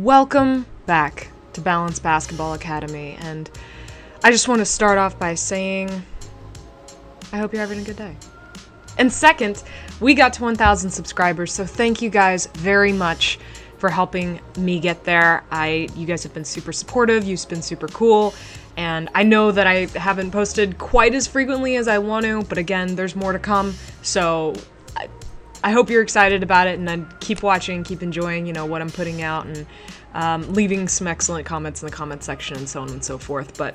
Welcome back to Balance Basketball Academy, and I just want to start off by saying I hope you're having a good day. And second, we got to 1,000 subscribers, so thank you guys very much for helping me get there. You guys have been super supportive, you've been super cool, and I know that I haven't posted quite as frequently as I want to, but again, there's more to come, so I hope you're excited about it, and then keep watching, keep enjoying, what I'm putting out, and leaving some excellent comments in the comment section and so on and so forth. But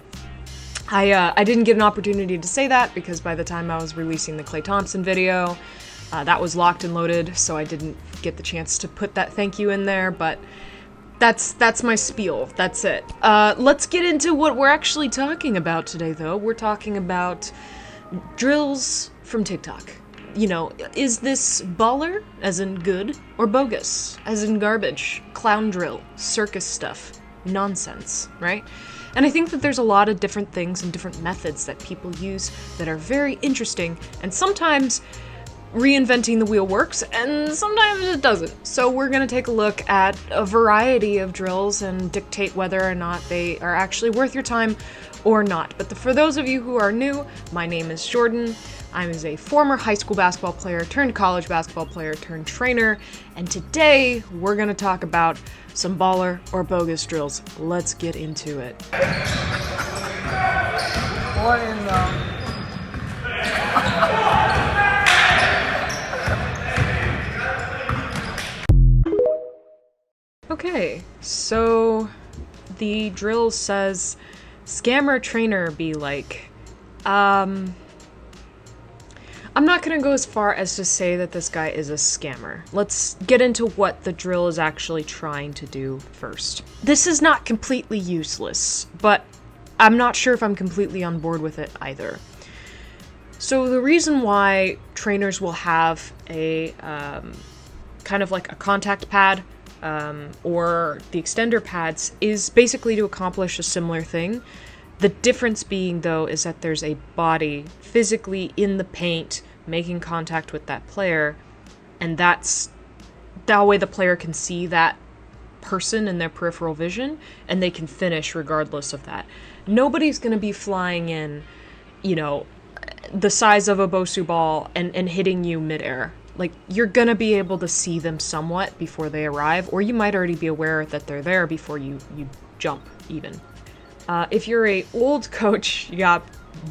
I didn't get an opportunity to say that because by the time I was releasing the Klay Thompson video, that was locked and loaded, so I didn't get the chance to put that thank you in there, but that's my spiel. That's it. Let's get into what we're actually talking about today, though. We're talking about drills from TikTok. Is this baller, as in good, or bogus, as in garbage, clown drill, circus stuff, nonsense, right? And I think that there's a lot of different things and different methods that people use that are very interesting, and sometimes reinventing the wheel works, and sometimes it doesn't. So we're going to take a look at a variety of drills and dictate whether or not they are actually worth your time or not. But for those of you who are new, my name is Jordan. I'm a former high school basketball player turned college basketball player turned trainer, and today we're going to talk about some baller or bogus drills. Let's get into it. What in the... Okay, so the drill says, scammer trainer be like, I'm not gonna go as far as to say that this guy is a scammer. Let's get into what the drill is actually trying to do first. This is not completely useless, but I'm not sure if I'm completely on board with it either. So the reason why trainers will have a kind of like a contact pad or the extender pads is basically to accomplish a similar thing. The difference being, though, is that there's a body physically in the paint making contact with that player, and that way the player can see that person in their peripheral vision, and they can finish regardless of that. Nobody's going to be flying in, the size of a Bosu ball and hitting you midair. Like, you're going to be able to see them somewhat before they arrive, or you might already be aware that they're there before you jump, even. If you're a old coach, you got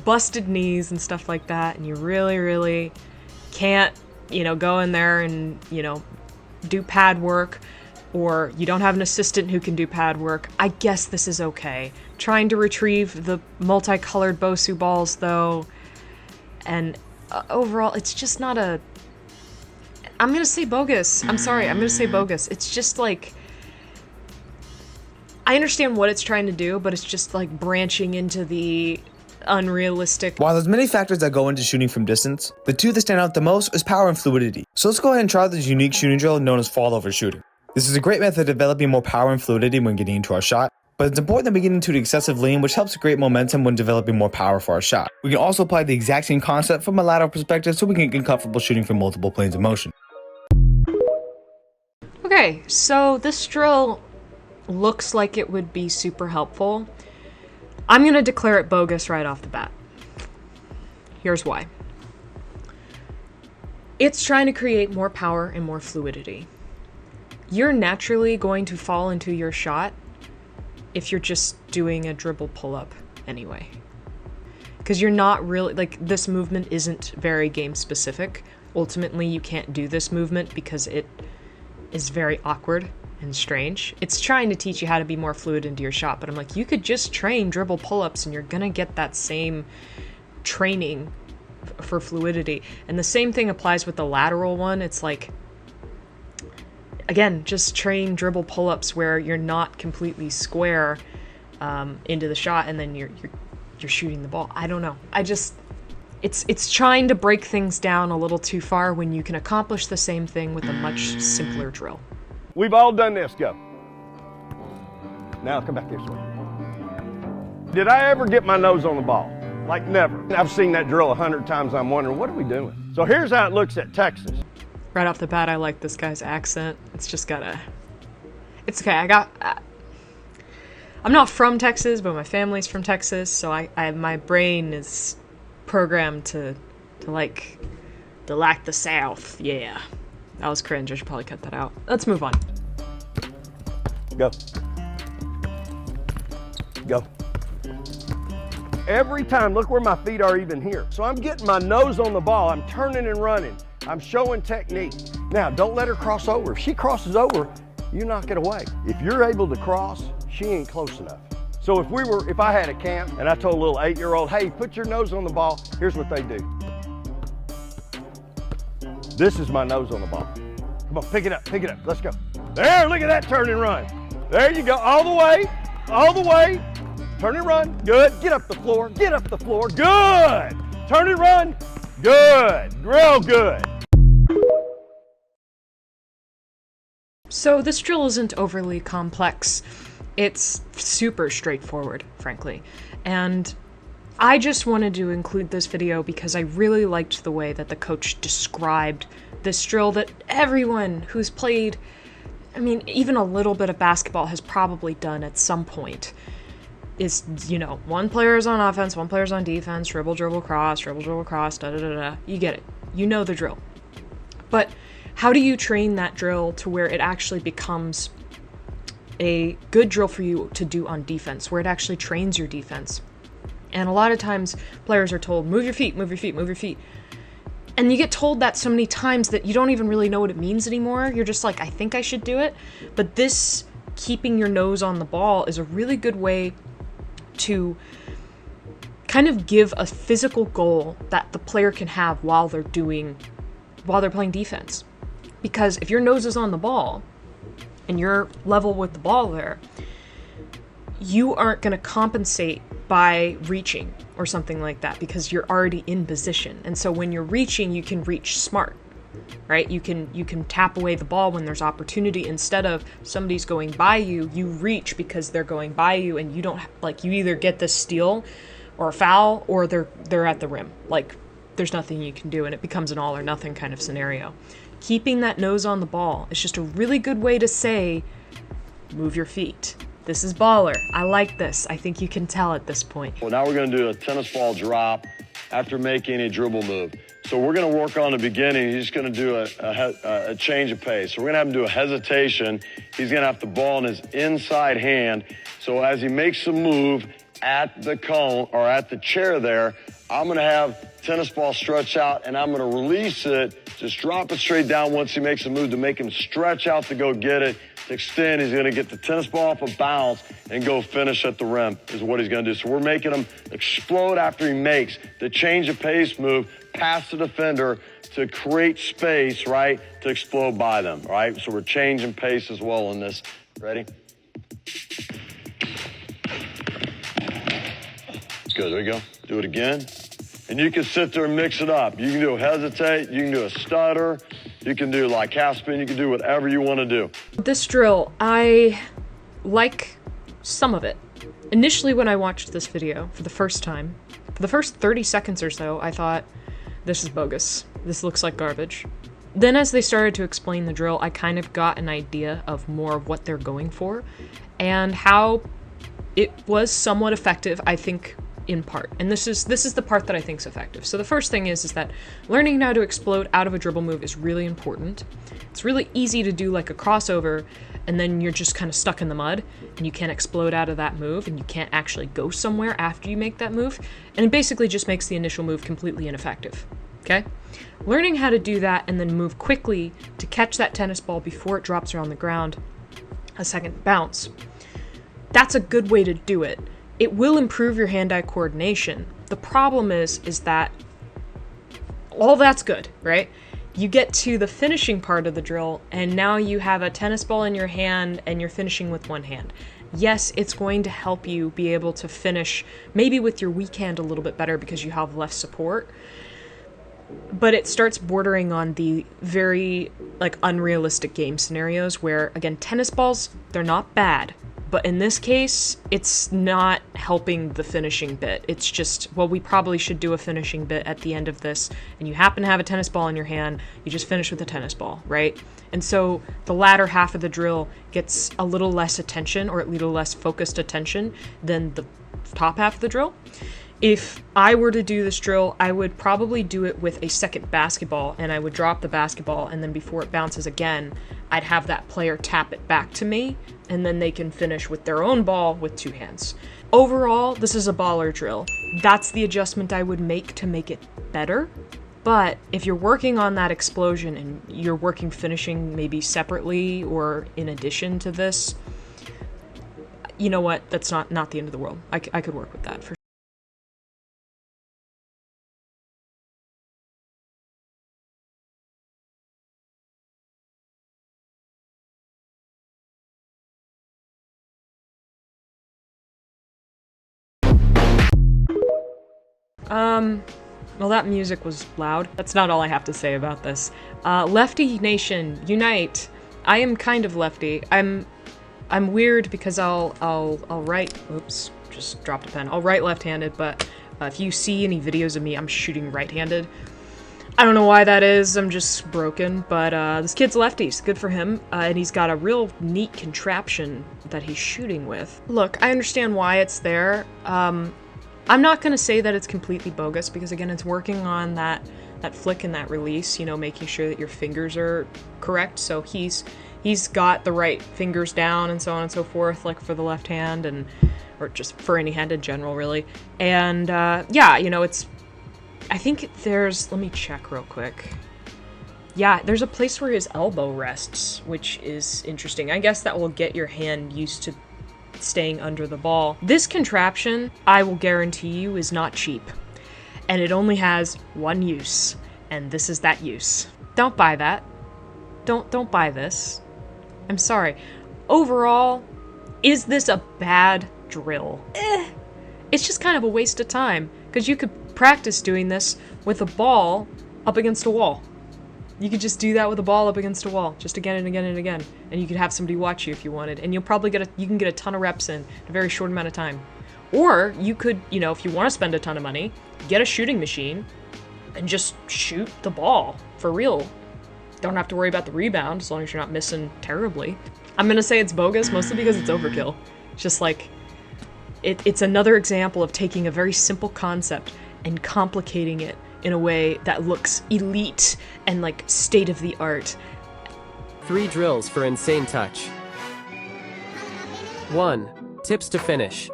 busted knees and stuff like that, and you really, really can't, go in there and, do pad work, or you don't have an assistant who can do pad work, I guess this is okay. Trying to retrieve the multicolored Bosu balls, though, and overall, it's just not I'm gonna say bogus. I'm sorry, I'm gonna say bogus. It's just like, I understand what it's trying to do, but it's just like branching into the unrealistic. While there's many factors that go into shooting from distance, the two that stand out the most is power and fluidity. So let's go ahead and try this unique shooting drill known as fall-over shooting. This is a great method of developing more power and fluidity when getting into our shot, but it's important that we get into the excessive lean, which helps create momentum when developing more power for our shot. We can also apply the exact same concept from a lateral perspective so we can get comfortable shooting from multiple planes of motion. Okay, so this drill looks like it would be super helpful. I'm going to declare it bogus right off the bat. Here's why. It's trying to create more power and more fluidity. You're naturally going to fall into your shot if you're just doing a dribble pull-up anyway. Because you're not really, this movement isn't very game specific. Ultimately, you can't do this movement because it is very awkward and strange. It's trying to teach you how to be more fluid into your shot, but I'm like, you could just train dribble pull-ups and you're gonna get that same training for fluidity. And the same thing applies with the lateral one. It's like, again, just train dribble pull-ups where you're not completely square into the shot, and then you're shooting the ball. I don't know. It's trying to break things down a little too far when you can accomplish the same thing with a much simpler drill. We've all done this. Go. Now come back this way. Did I ever get my nose on the ball? Like, never. I've seen that drill 100 times. I'm wondering, what are we doing? So here's how it looks at Texas. Right off the bat, I like this guy's accent. It's just got It's okay. I'm not from Texas, but my family's from Texas, so my brain is programmed to like the South. Yeah. That was cringe. I should probably cut that out. Let's move on. Go. Go. Every time, look where my feet are even here. So I'm getting my nose on the ball. I'm turning and running. I'm showing technique. Now, don't let her cross over. If she crosses over, you knock it away. If you're able to cross, she ain't close enough. So if I had a camp and I told a little 8-year-old, hey, put your nose on the ball, here's what they do. This is my nose on the ball. Come on, pick it up, let's go. There, look at that turn and run. There you go, all the way. Turn and run, good. Get up the floor, good. Turn and run, good, real good. So this drill isn't overly complex. It's super straightforward, frankly. And I just wanted to include this video because I really liked the way that the coach described this drill that everyone who's played, I mean, even a little bit of basketball has probably done at some point. Is, you know, one player is on offense, one player's on defense, dribble, cross, da-da-da-da. You get it. You know the drill. But how do you train that drill to where it actually becomes a good drill for you to do on defense, where it actually trains your defense? And a lot of times players are told, move your feet. And you get told that so many times that you don't even really know what it means anymore. You're just like, I think I should do it. But this keeping your nose on the ball is a really good way to kind of give a physical goal that the player can have while they're playing defense. Because if your nose is on the ball and you're level with the ball there, you aren't going to compensate by reaching or something like that because you're already in position. And so when you're reaching, you can reach smart, right? You can tap away the ball when there's opportunity. Instead of somebody's going by you, you reach because they're going by you, and you don't you either get the steal or a foul or they're at the rim. Like, there's nothing you can do, and it becomes an all or nothing kind of scenario. Keeping that nose on the ball is just a really good way to say, move your feet. This is baller. I like this. I think you can tell at this point. Well, now we're going to do a tennis ball drop after making a dribble move. So we're going to work on the beginning. He's going to do a change of pace. So we're going to have him do a hesitation. He's going to have the ball in his inside hand. So as he makes the move at the cone or at the chair there, I'm going to have tennis ball stretch out, and I'm going to release it. Just drop it straight down once he makes a move to make him stretch out to go get it. To extend, he's going to get the tennis ball off a bounce and go finish at the rim is what he's going to do. So we're making him explode after he makes the change of pace move past the defender to create space, right, to explode by them, right? So we're changing pace as well in this. Ready? Good, there we go. Do it again. And you can sit there and mix it up. You can do a hesitate, you can do a stutter, you can do like half spin, you can do whatever you want to do. This drill, I like some of it. Initially when I watched this video for the first time, for the first 30 seconds or so, I thought, this is bogus. This looks like garbage. Then as they started to explain the drill, I kind of got an idea of more of what they're going for and how it was somewhat effective, I think, in part. And this is the part that I think is effective. So the first thing is that learning how to explode out of a dribble move is really important. It's really easy to do like a crossover and then you're just kind of stuck in the mud and you can't explode out of that move and you can't actually go somewhere after you make that move. And it basically just makes the initial move completely ineffective. Okay? Learning how to do that and then move quickly to catch that tennis ball before it drops around the ground, a second bounce. That's a good way to do it. It will improve your hand-eye coordination. The problem is that all that's good, right? You get to the finishing part of the drill, and now you have a tennis ball in your hand, and you're finishing with one hand. Yes, it's going to help you be able to finish maybe with your weak hand a little bit better because you have less support, but it starts bordering on the very unrealistic game scenarios where, again, tennis balls, they're not bad. But in this case, it's not helping the finishing bit. It's just, well, we probably should do a finishing bit at the end of this, and you happen to have a tennis ball in your hand, you just finish with a tennis ball, right? And so the latter half of the drill gets a little less attention, or a little less focused attention than the top half of the drill. If I were to do this drill, I would probably do it with a second basketball, and I would drop the basketball, and then before it bounces again, I'd have that player tap it back to me, and then they can finish with their own ball with two hands. Overall, this is a baller drill. That's the adjustment I would make to make it better. But if you're working on that explosion and you're working finishing maybe separately or in addition to this, you know what? That's not the end of the world. I could work with that for sure. Well, that music was loud. That's not all I have to say about this. Lefty Nation, unite. I am kind of lefty. I'm weird because I'll write, oops, just dropped a pen. I'll write left-handed, but if you see any videos of me, I'm shooting right-handed. I don't know why that is, I'm just broken, but this kid's lefty, so good for him, and he's got a real neat contraption that he's shooting with. Look, I understand why it's there. I'm not going to say that it's completely bogus, because again, it's working on that flick and that release, you know, making sure that your fingers are correct, so he's got the right fingers down and so on and so forth, like for the left hand, and or just for any hand in general, really. And yeah, you know, I think there's, let me check real quick. Yeah, there's a place where his elbow rests, which is interesting. I guess that will get your hand used to staying under the ball. This contraption, I will guarantee you, is not cheap. And it only has one use, and this is that use. Don't buy that. Don't buy this. I'm sorry. Overall, is this a bad drill? It's just kind of a waste of time, because you could practice doing this with a ball up against a wall. You could just do that with a ball up against a wall, just again and again and again, and you could have somebody watch you if you wanted, and you'll probably you can get a ton of reps in a very short amount of time. Or you could, you know, if you want to spend a ton of money, get a shooting machine and just shoot the ball for real. Don't have to worry about the rebound as long as you're not missing terribly. I'm gonna say it's bogus, mostly because it's overkill. It's just like, it's another example of taking a very simple concept and complicating it in a way that looks elite and like state of the art. 3 drills for insane touch. 1. Tips to finish.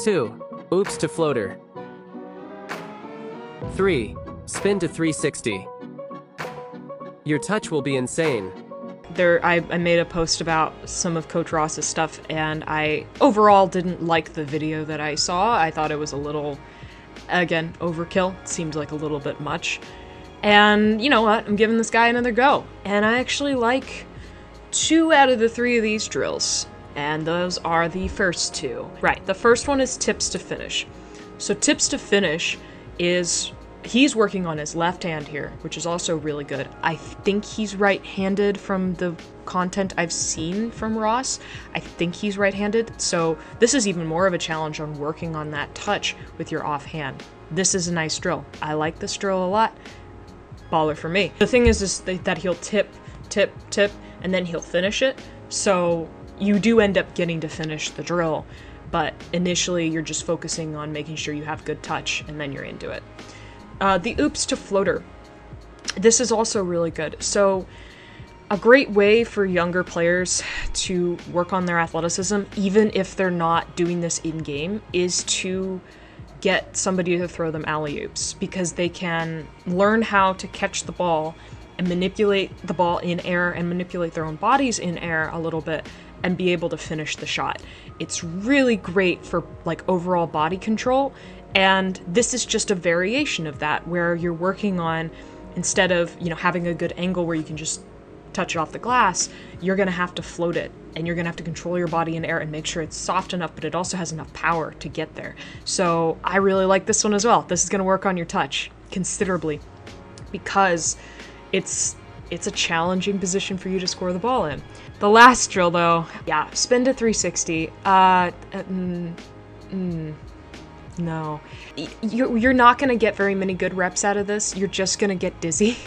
2. Oops to floater. 3. Spin to 360. Your touch will be insane. I made a post about some of Coach Ross's stuff, and I overall didn't like the video that I saw. I thought it was a little, again, overkill. It seemed like a little bit much. And you know what? I'm giving this guy another go. And I actually like 2 out of the 3 of these drills. And those are the first 2. Right, the first one is tips to finish. So tips to finish is, he's working on his left hand here, which is also really good. I think he's right-handed from the content I've seen from Ross. I think he's right-handed, so this is even more of a challenge on working on that touch with your offhand. This is a nice drill. I like this drill a lot. Baller for me. The thing is that he'll tip, tip, tip, and then he'll finish it, so you do end up getting to finish the drill, but initially you're just focusing on making sure you have good touch, and then you're into it. The oops to floater. This is also really good. So a great way for younger players to work on their athleticism, even if they're not doing this in-game, is to get somebody to throw them alley-oops, because they can learn how to catch the ball and manipulate the ball in air and manipulate their own bodies in air a little bit and be able to finish the shot. It's really great for like overall body control, and this is just a variation of that, where you're working on, instead of, you know, having a good angle where you can just touch it off the glass, you're gonna have to float it, and you're gonna have to control your body in air and make sure it's soft enough, but it also has enough power to get there. So I really like this one as well. This is gonna work on your touch considerably, because it's it's a challenging position for you to score the ball in. The last drill though, yeah, spin to 360. No. You're not gonna get very many good reps out of this. You're just gonna get dizzy.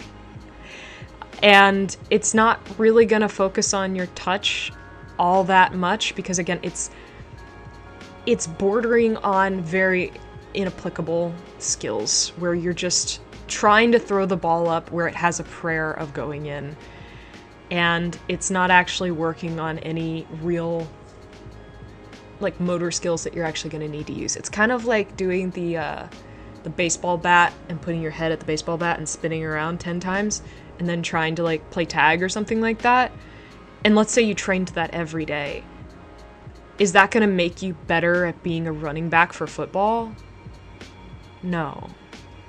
And it's not really gonna focus on your touch all that much because again, it's bordering on very inapplicable skills where you're just trying to throw the ball up where it has a prayer of going in. And it's not actually working on any real like motor skills that you're actually going to need to use. It's kind of like doing the baseball bat and putting your head at the baseball bat and spinning around 10 times and then trying to like play tag or something like that. And let's say you trained that every day. Is that going to make you better at being a running back for football? No.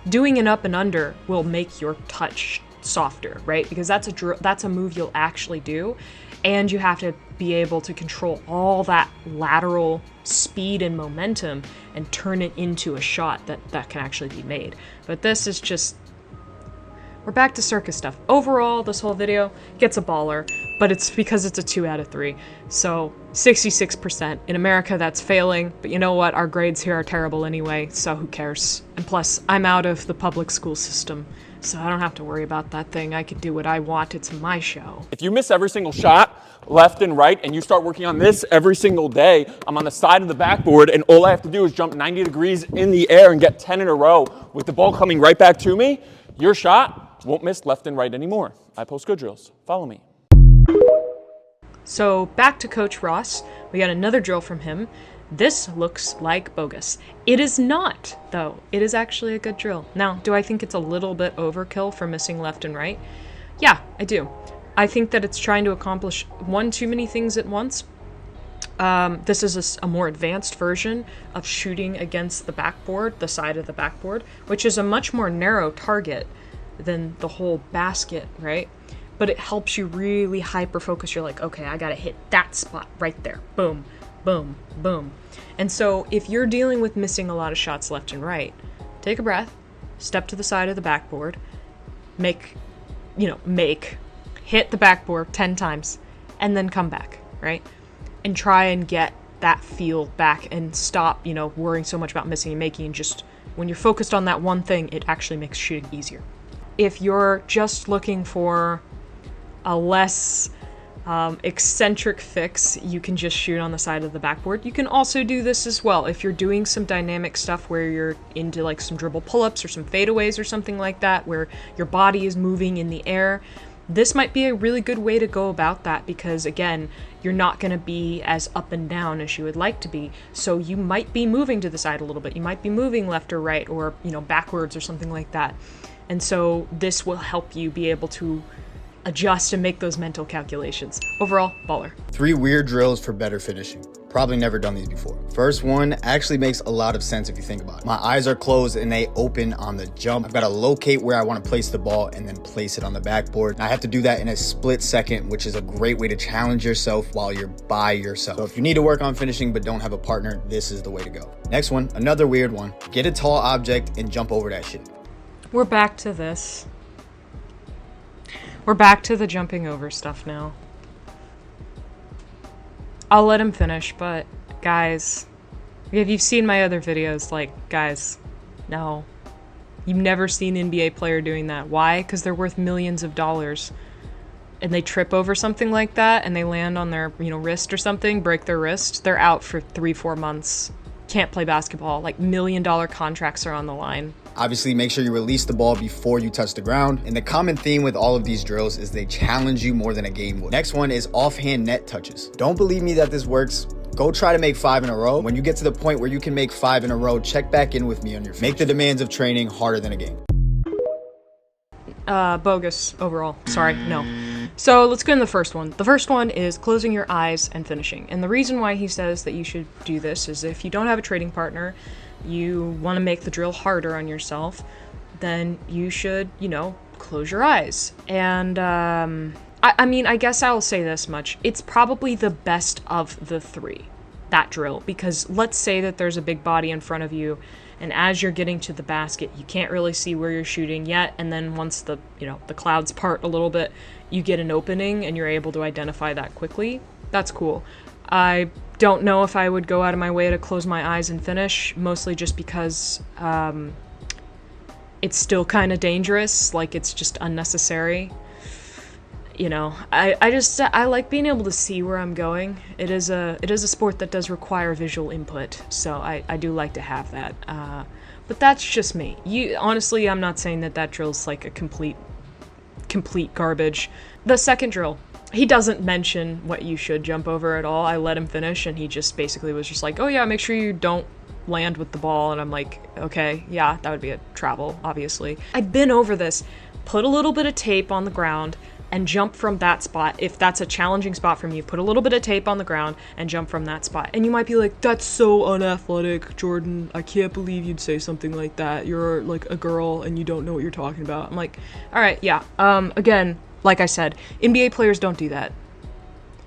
Doing an up and under will make your touch softer, right? Because that's a move you'll actually do, and you have to be able to control all that lateral speed and momentum and turn it into a shot that can actually be made. But this is just, we're back to circus stuff. Overall, this whole video gets a baller, but it's because it's a 2 out of 3. So 66%. In America, that's failing, but you know what? Our grades here are terrible anyway, so who cares? And plus, I'm out of the public school system, so I don't have to worry about that thing. I can do what I want. It's my show. If you miss every single shot, left and right, and you start working on this every single day, I'm on the side of the backboard, and all I have to do is jump 90 degrees in the air and get 10 in a row with the ball coming right back to me, your shot won't miss left and right anymore. I post good drills. Follow me. So back to Coach Ross. We got another drill from him. This looks like Bogus. It is not, though. It is actually a good drill. Now, do I think it's a little bit overkill for missing left and right? Yeah, I do. I think that it's trying to accomplish one too many things at once. This is a more advanced version of shooting against the backboard, the side of the backboard, which is a much more narrow target than the whole basket, right? But it helps you really hyper-focus. You're like, okay, I gotta hit that spot right there. Boom, boom, boom. And so if you're dealing with missing a lot of shots left and right, take a breath, step to the side of the backboard, hit the backboard 10 times, and then come back, right? And try and get that feel back and stop, worrying so much about missing and making, and just when you're focused on that one thing, it actually makes shooting easier. If you're just looking for a less eccentric fix, you can just shoot on the side of the backboard. You can also do this as well if you're doing some dynamic stuff where you're into like some dribble pull-ups or some fadeaways or something like that, where your body is moving in the air. This might be a really good way to go about that because, again, you're not going to be as up and down as you would like to be. So you might be moving to the side a little bit. You might be moving left or right or, backwards or something like that. And so this will help you be able to adjust and make those mental calculations. Overall, baller. 3 weird drills for better finishing. Probably never done these before. First one actually makes a lot of sense if you think about it. My eyes are closed and they open on the jump. I've got to locate where I want to place the ball and then place it on the backboard. And I have to do that in a split second, which is a great way to challenge yourself while you're by yourself. So if you need to work on finishing but don't have a partner, this is the way to go. Next one, another weird one. Get a tall object and jump over that shit. We're back to this. We're back to the jumping over stuff now. I'll let him finish, but guys, if you've seen my other videos, guys, no. You've never seen an NBA player doing that. Why? Because they're worth millions of dollars. And they trip over something like that and they land on their, wrist or something, break their wrist, they're out for 3-4 months. Can't play basketball. $1 million contracts are on the line. Obviously, make sure you release the ball before you touch the ground. And the common theme with all of these drills is they challenge you more than a game would. Next one is offhand net touches. Don't believe me that this works. Go try to make 5 in a row. When you get to the point where you can make 5 in a row, check back in with me on your finish. Make the demands of training harder than a game. Bogus overall. Sorry, no. So let's go in the first one. The first one is closing your eyes and finishing. And the reason why he says that you should do this is if you don't have a trading partner, you want to make the drill harder on yourself, then you should, close your eyes. And I guess I'll say this much. It's probably the best of the 3. that drill, because let's say that there's a big body in front of you, and as you're getting to the basket, you can't really see where you're shooting yet, and then once the clouds part a little bit, you get an opening and you're able to identify that quickly. That's cool. I don't know if I would go out of my way to close my eyes and finish, mostly just because it's still kind of dangerous, like it's just unnecessary. I like being able to see where I'm going. It is a sport that does require visual input, so I do like to have that. But that's just me. Honestly, I'm not saying that drill's like a complete garbage. The second drill, he doesn't mention what you should jump over at all. I let him finish, and he just basically was just like, oh yeah, make sure you don't land with the ball, and I'm like, okay, yeah, that would be a travel, obviously. I've been over this. Put a little bit of tape on the ground and jump from that spot. If that's a challenging spot for me, put a little bit of tape on the ground and jump from that spot. And you might be like, that's so unathletic, Jordan. I can't believe you'd say something like that. You're like a girl and you don't know what you're talking about. I'm like, all right, yeah. Again, like I said, NBA players don't do that.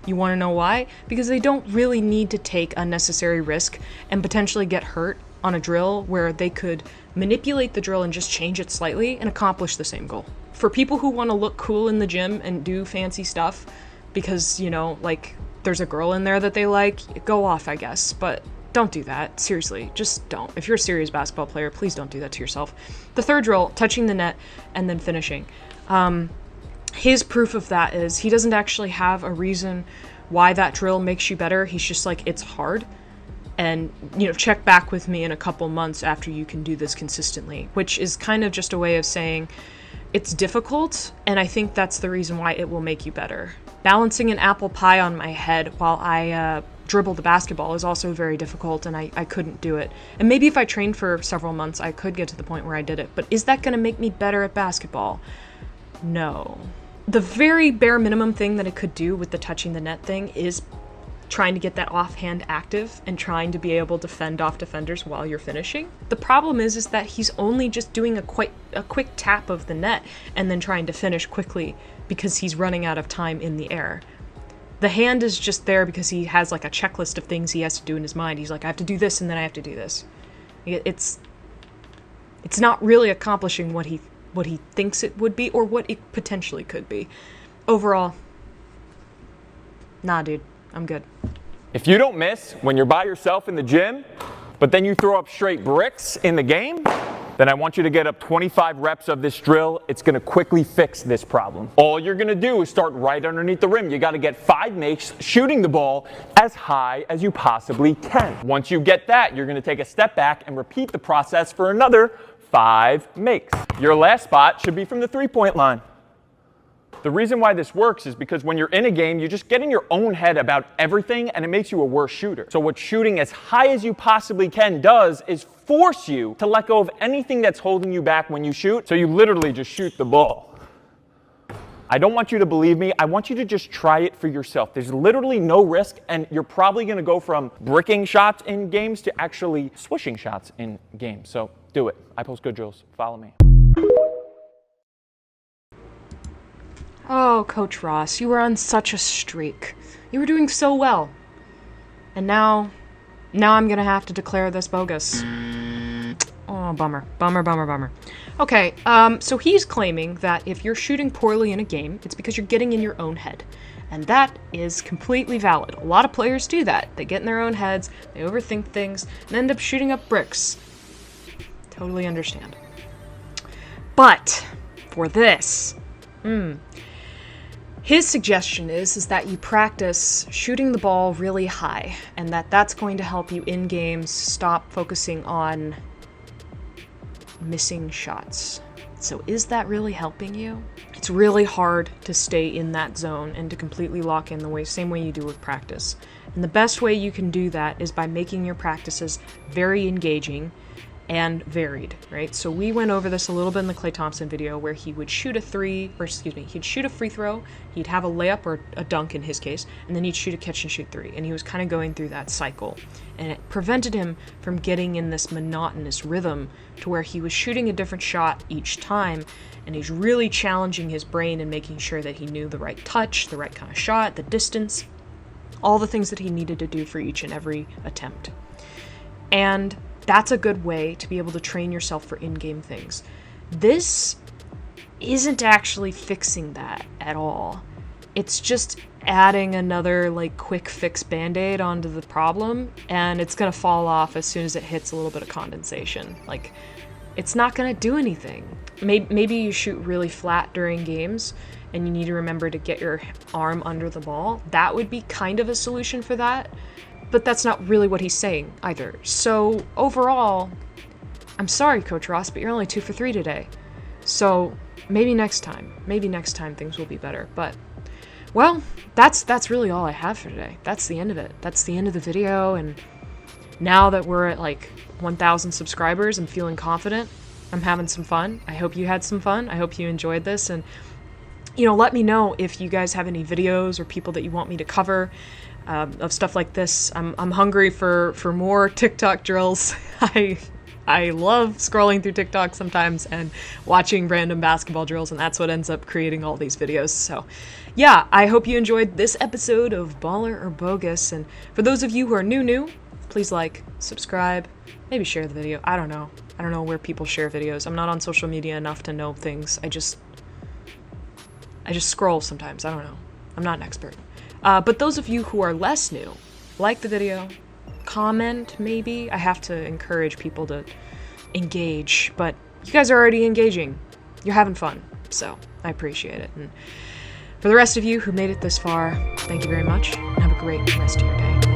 You want to know why? Because they don't really need to take unnecessary risk and potentially get hurt on a drill where they could manipulate the drill and just change it slightly and accomplish the same goal. For people who want to look cool in the gym and do fancy stuff because, like there's a girl in there that they like, go off, I guess. But don't do that. Seriously, just don't. If you're a serious basketball player, please don't do that to yourself. The third drill, touching the net and then finishing. His proof of that is he doesn't actually have a reason why that drill makes you better. He's just like, it's hard. And, check back with me in a couple months after you can do this consistently, which is kind of just a way of saying it's difficult, and I think that's the reason why it will make you better. Balancing an apple pie on my head while I dribble the basketball is also very difficult, and I couldn't do it. And maybe if I trained for several months, I could get to the point where I did it. But is that going to make me better at basketball? No. The very bare minimum thing that it could do with the touching the net thing is trying to get that offhand active and trying to be able to fend off defenders while you're finishing. The problem is that he's only just doing a quick tap of the net and then trying to finish quickly because he's running out of time in the air. The hand is just there because he has like a checklist of things he has to do in his mind. He's like, I have to do this and then I have to do this. It's not really accomplishing what he thinks it would be or what it potentially could be. Overall, nah, dude. I'm good. If you don't miss when you're by yourself in the gym, but then you throw up straight bricks in the game, then I want you to get up 25 reps of this drill. It's going to quickly fix this problem. All you're going to do is start right underneath the rim. You got to get 5 makes shooting the ball as high as you possibly can. Once you get that, you're going to take a step back and repeat the process for another 5 makes. Your last spot should be from the 3-point line. The reason why this works is because when you're in a game, you just get in your own head about everything and it makes you a worse shooter. So what shooting as high as you possibly can does is force you to let go of anything that's holding you back when you shoot. So you literally just shoot the ball. I don't want you to believe me. I want you to just try it for yourself. There's literally no risk, and you're probably going to go from bricking shots in games to actually swishing shots in games. So do it. I post good drills. Follow me. Oh, Coach Ross, you were on such a streak. You were doing so well. And now I'm gonna have to declare this bogus. Oh, bummer. Bummer. Okay, so he's claiming that if you're shooting poorly in a game, it's because you're getting in your own head. And that is completely valid. A lot of players do that. They get in their own heads, they overthink things, and end up shooting up bricks. Totally understand. But for this, his suggestion is that you practice shooting the ball really high, and that's going to help you in games stop focusing on missing shots. So is that really helping you? It's really hard to stay in that zone and to completely lock in the same way you do with practice. And the best way you can do that is by making your practices very engaging and varied, right? So we went over this a little bit in the Klay Thompson video where he would shoot he'd shoot a free throw, he'd have a layup or a dunk in his case, and then he'd shoot a catch and shoot 3. And he was kind of going through that cycle. And it prevented him from getting in this monotonous rhythm to where he was shooting a different shot each time, and he's really challenging his brain and making sure that he knew the right touch, the right kind of shot, the distance. all the things that he needed to do for each and every attempt. And that's a good way to be able to train yourself for in-game things. This isn't actually fixing that at all. It's just adding another like quick fix band-aid onto the problem, and it's gonna fall off as soon as it hits a little bit of condensation. Like, it's not gonna do anything. Maybe you shoot really flat during games and you need to remember to get your arm under the ball. That would be kind of a solution for that, but that's not really what he's saying either. So overall, I'm sorry, Coach Ross, but you're only 2 for 3 today. So maybe next time things will be better. But, well, that's really all I have for today. That's the end of it. That's the end of the video, and now that we're at like 1,000 subscribers, I'm feeling confident. I'm having some fun. I hope you had some fun. I hope you enjoyed this, and you know, let me know if you guys have any videos or people that you want me to cover of stuff like this. I'm hungry for more TikTok drills. I love scrolling through TikTok sometimes and watching random basketball drills, and that's what ends up creating all these videos. So yeah, I hope you enjoyed this episode of Baller or Bogus, and for those of you who are new, please like, subscribe, maybe share the video. I don't know where people share videos. I'm not on social media enough to know things. I just scroll sometimes. I don't know. I'm not an expert. But those of you who are less new, like the video, comment maybe. I have to encourage people to engage, but you guys are already engaging. You're having fun, so I appreciate it. And for the rest of you who made it this far, thank you very much, and have a great rest of your day.